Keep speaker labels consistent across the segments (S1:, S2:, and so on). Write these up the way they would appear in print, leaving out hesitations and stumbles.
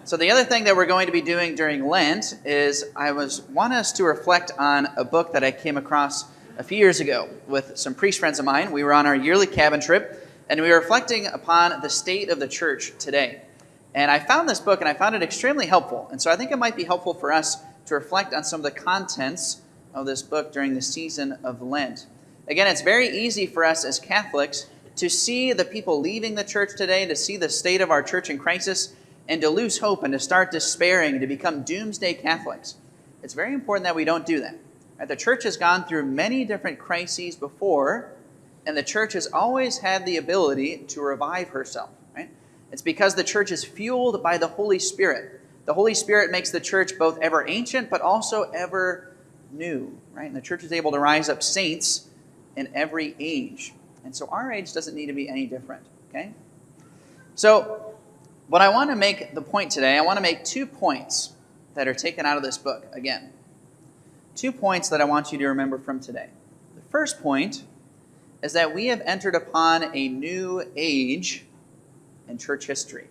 S1: So the other thing that we're going to be doing during Lent is want us to reflect on a book that I came across a few years ago with some priest friends of mine. We were on our yearly cabin trip, and we were reflecting upon the state of the church today. And I found this book, and I found it extremely helpful. And so I think it might be helpful for us to reflect on some of the contents of this book during the season of Lent. Again, it's very easy for us as Catholics to see the people leaving the church today, to see the state of our church in crisis, and to lose hope and to start despairing, to become doomsday Catholics. It's very important that we don't do that. Right? The church has gone through many different crises before, and the church has always had the ability to revive herself. Right? It's because the church is fueled by the Holy Spirit. The Holy Spirit makes the church both ever ancient, but also ever new. Right? And the church is able to rise up saints in every age. And so our age doesn't need to be any different. Okay? So, what I want to make the point today, I want to make 2 points that are taken out of this book. Again, 2 points that I want you to remember from today. The first point is that we have entered upon a new age in church history.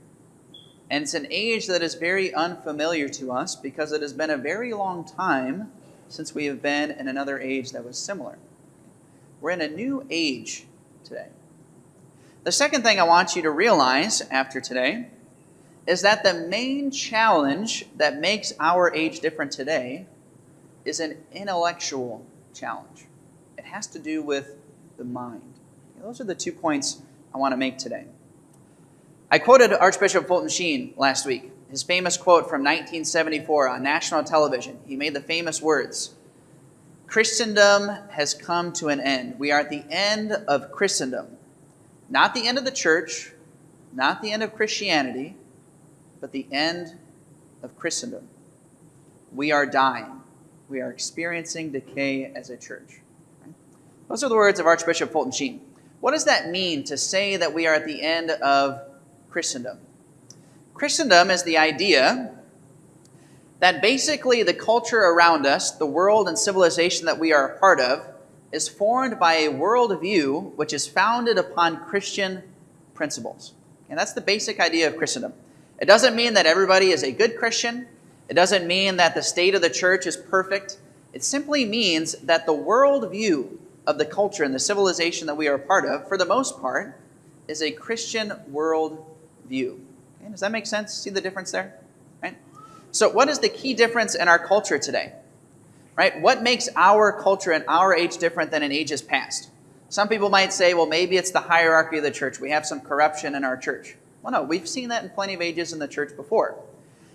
S1: And it's an age that is very unfamiliar to us because it has been a very long time since we have been in another age that was similar. We're in a new age today. The second thing I want you to realize after today is that the main challenge that makes our age different today is an intellectual challenge. It has to do with the mind. Those are the 2 points I want to make today. I quoted Archbishop Fulton Sheen last week, his famous quote from 1974 on national television. He made the famous words, "Christendom has come to an end. We are at the end of Christendom. Not the end of the church, not the end of Christianity, but the end of Christendom. We are dying. We are experiencing decay as a church." Right? Those are the words of Archbishop Fulton Sheen. What does that mean to say that we are at the end of Christendom? Christendom is the idea that basically the culture around us, the world and civilization that we are a part of, is formed by a worldview which is founded upon Christian principles. And that's the basic idea of Christendom. It doesn't mean that everybody is a good Christian. It doesn't mean that the state of the church is perfect. It simply means that the worldview of the culture and the civilization that we are a part of, for the most part, is a Christian worldview. Okay, does that make sense? See the difference there? Right? So what is the key difference in our culture today? Right? What makes our culture and our age different than in ages past? Some people might say, well, maybe it's the hierarchy of the church. We have some corruption in our church. Well, no, we've seen that in plenty of ages in the church before.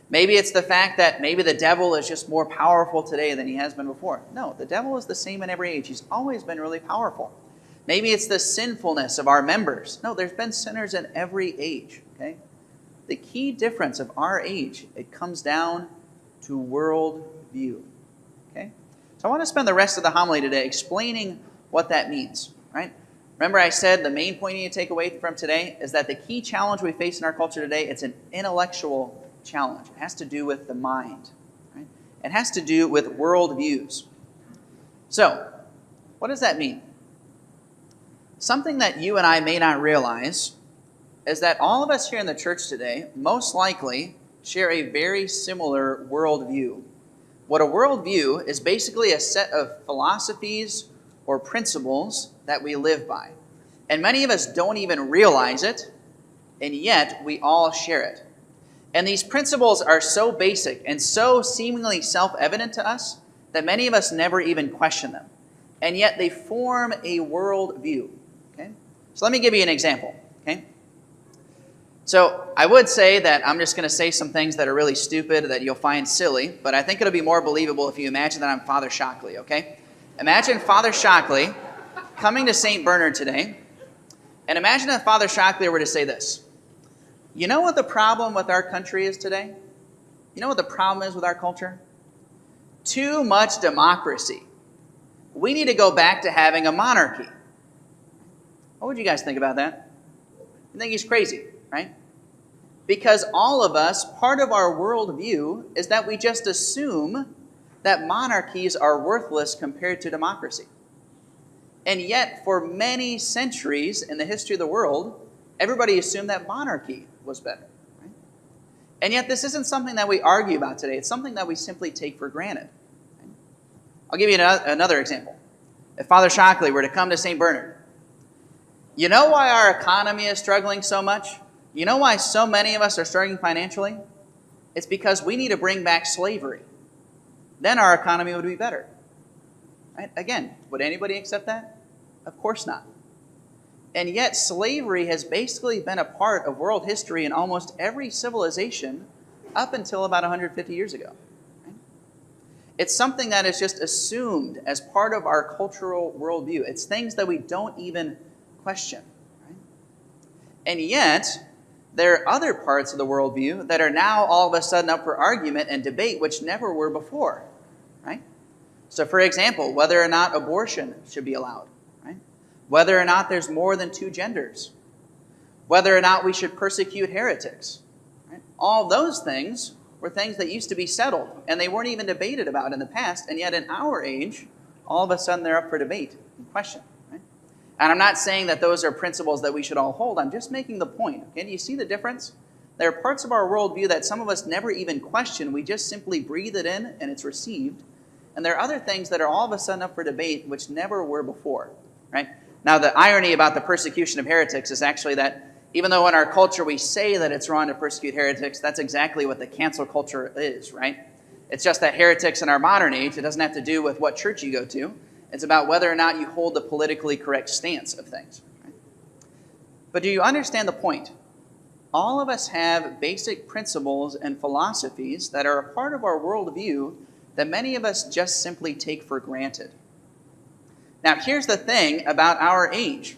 S1: Maybe it's the fact that maybe the devil is just more powerful today than he has been before. No, the devil is the same in every age. He's always been really powerful. Maybe it's the sinfulness of our members. No, there's been sinners in every age. Okay? The key difference of our age, it comes down to worldview. Okay? So I want to spend the rest of the homily today explaining what that means. Right? Remember I said the main point you need to take away from today is that the key challenge we face in our culture today, it's an intellectual challenge. It has to do with the mind. Right? It has to do with worldviews. So, what does that mean? Something that you and I may not realize is that all of us here in the church today most likely share a very similar worldview. What a worldview is basically a set of philosophies or principles that we live by. And many of us don't even realize it, and yet we all share it. And these principles are so basic and so seemingly self-evident to us that many of us never even question them. And yet they form a worldview. Okay? So let me give you an example. Okay? So I would say that I'm just going to say some things that are really stupid that you'll find silly, but I think it'll be more believable if you imagine that I'm Father Shockley, okay? Imagine Father Shockley coming to St. Bernard today, and imagine if Father Shockley were to say this. You know what the problem with our country is today? You know what the problem is with our culture? Too much democracy. We need to go back to having a monarchy. What would you guys think about that? You think he's crazy, right? Because all of us, part of our worldview is that we just assume that monarchies are worthless compared to democracy. And yet, for many centuries in the history of the world, everybody assumed that monarchy was better. Right? And yet this isn't something that we argue about today. It's something that we simply take for granted. I'll give you another example. If Father Shockley were to come to St. Bernard, you know why our economy is struggling so much? You know why so many of us are struggling financially? It's because we need to bring back slavery. Then our economy would be better. Right? Again, would anybody accept that? Of course not. And yet slavery has basically been a part of world history in almost every civilization up until about 150 years ago. Right? It's something that is just assumed as part of our cultural worldview. It's things that we don't even question. Right? And yet, there are other parts of the worldview that are now all of a sudden up for argument and debate, which never were before. Right? So for example, whether or not abortion should be allowed. Whether or not there's more than two genders, whether or not we should persecute heretics. Right? All those things were things that used to be settled, and they weren't even debated about in the past, and yet in our age, all of a sudden they're up for debate and question. Right? And I'm not saying that those are principles that we should all hold. I'm just making the point. Okay? Do you see the difference? There are parts of our worldview that some of us never even question. We just simply breathe it in, and it's received. And there are other things that are all of a sudden up for debate, which never were before. Right? Now, the irony about the persecution of heretics is actually that even though in our culture we say that it's wrong to persecute heretics, that's exactly what the cancel culture is, right? It's just that heretics in our modern age, it doesn't have to do with what church you go to. It's about whether or not you hold the politically correct stance of things. Right? But do you understand the point? All of us have basic principles and philosophies that are a part of our worldview that many of us just simply take for granted. Now, here's the thing about our age,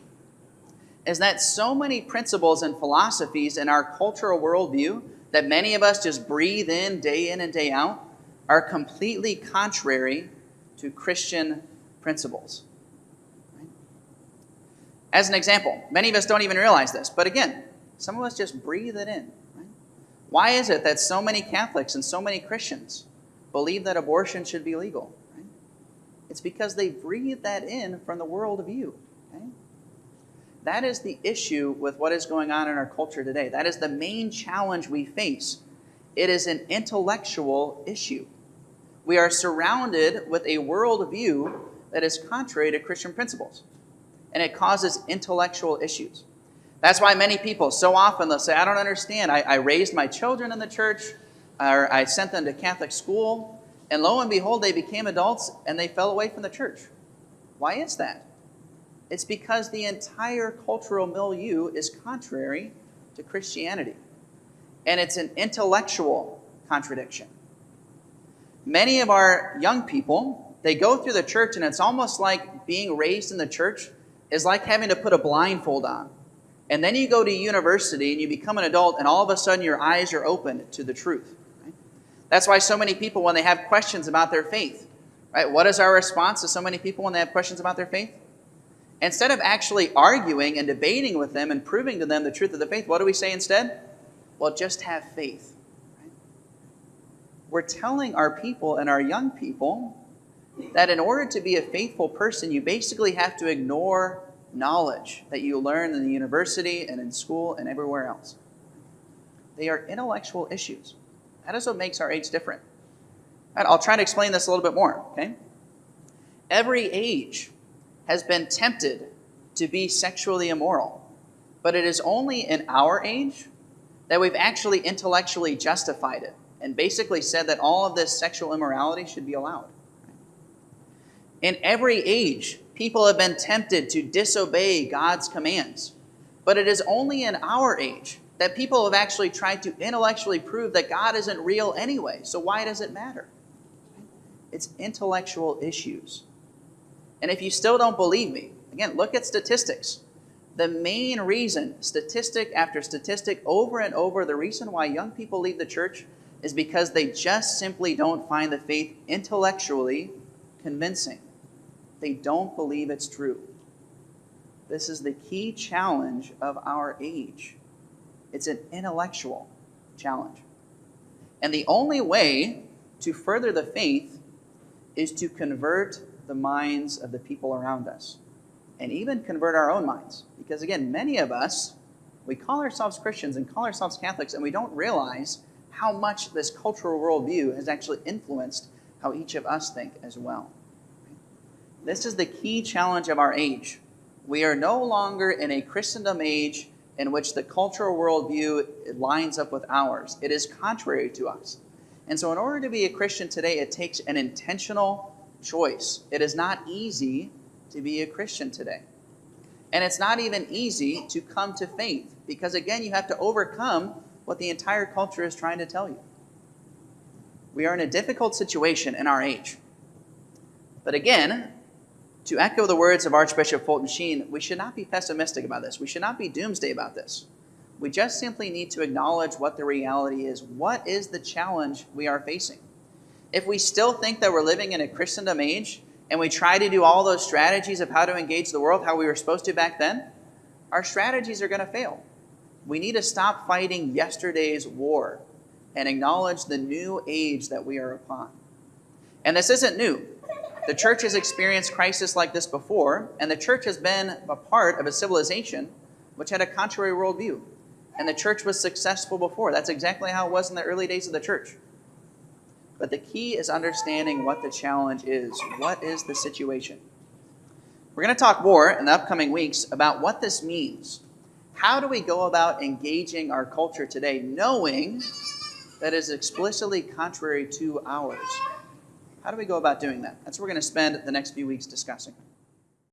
S1: is that so many principles and philosophies in our cultural worldview that many of us just breathe in and day out are completely contrary to Christian principles. Right? As an example, many of us don't even realize this, but again, some of us just breathe it in. Right? Why is it that so many Catholics and so many Christians believe that abortion should be legal? It's because they breathe that in from the world view. Okay? That is the issue with what is going on in our culture today. That is the main challenge we face. It is an intellectual issue. We are surrounded with a worldview that is contrary to Christian principles. And it causes intellectual issues. That's why many people, so often they'll say, I don't understand. I raised my children in the church, or I sent them to Catholic school, and lo and behold, they became adults and they fell away from the church. Why is that? It's because the entire cultural milieu is contrary to Christianity. And it's an intellectual contradiction. Many of our young people, they go through the church and it's almost like being raised in the church is like having to put a blindfold on. And then you go to university and you become an adult and all of a sudden your eyes are open to the truth. That's why so many people, when they have questions about their faith, right? What is our response to so many people when they have questions about their faith? Instead of actually arguing and debating with them and proving to them the truth of the faith, what do we say instead? Well, just have faith. Right? We're telling our people and our young people that in order to be a faithful person, you basically have to ignore knowledge that you learn in the university and in school and everywhere else. They are intellectual issues. That is what makes our age different. Right, I'll try to explain this a little bit more. Okay? Every age has been tempted to be sexually immoral, but it is only in our age that we've actually intellectually justified it and basically said that all of this sexual immorality should be allowed. In every age, people have been tempted to disobey God's commands, but it is only in our age that people have actually tried to intellectually prove that God isn't real anyway. So why does it matter? It's intellectual issues. And if you still don't believe me, again, look at statistics. The main reason, statistic after statistic, over and over, the reason why young people leave the church is because they just simply don't find the faith intellectually convincing. They don't believe it's true. This is the key challenge of our age. It's an intellectual challenge. And the only way to further the faith is to convert the minds of the people around us. And even convert our own minds. Because again, many of us, we call ourselves Christians and call ourselves Catholics, and we don't realize how much this cultural worldview has actually influenced how each of us think as well. This is the key challenge of our age. We are no longer in a Christendom age in which the cultural worldview lines up with ours. It is contrary to us. And so in order to be a Christian today, it takes an intentional choice. It is not easy to be a Christian today. And it's not even easy to come to faith because, again, you have to overcome what the entire culture is trying to tell you. We are in a difficult situation in our age. But again, to echo the words of Archbishop Fulton Sheen, we should not be pessimistic about this. We should not be doomsday about this. We just simply need to acknowledge what the reality is. What is the challenge we are facing? If we still think that we're living in a Christendom age and we try to do all those strategies of how to engage the world how we were supposed to back then, our strategies are going to fail. We need to stop fighting yesterday's war and acknowledge the new age that we are upon. And this isn't new. The church has experienced crisis like this before, and the church has been a part of a civilization which had a contrary worldview. And the church was successful before. That's exactly how it was in the early days of the church. But the key is understanding what the challenge is. What is the situation? We're going to talk more in the upcoming weeks about what this means. How do we go about engaging our culture today, knowing that is explicitly contrary to ours? How do we go about doing that? That's what we're going to spend the next few weeks discussing.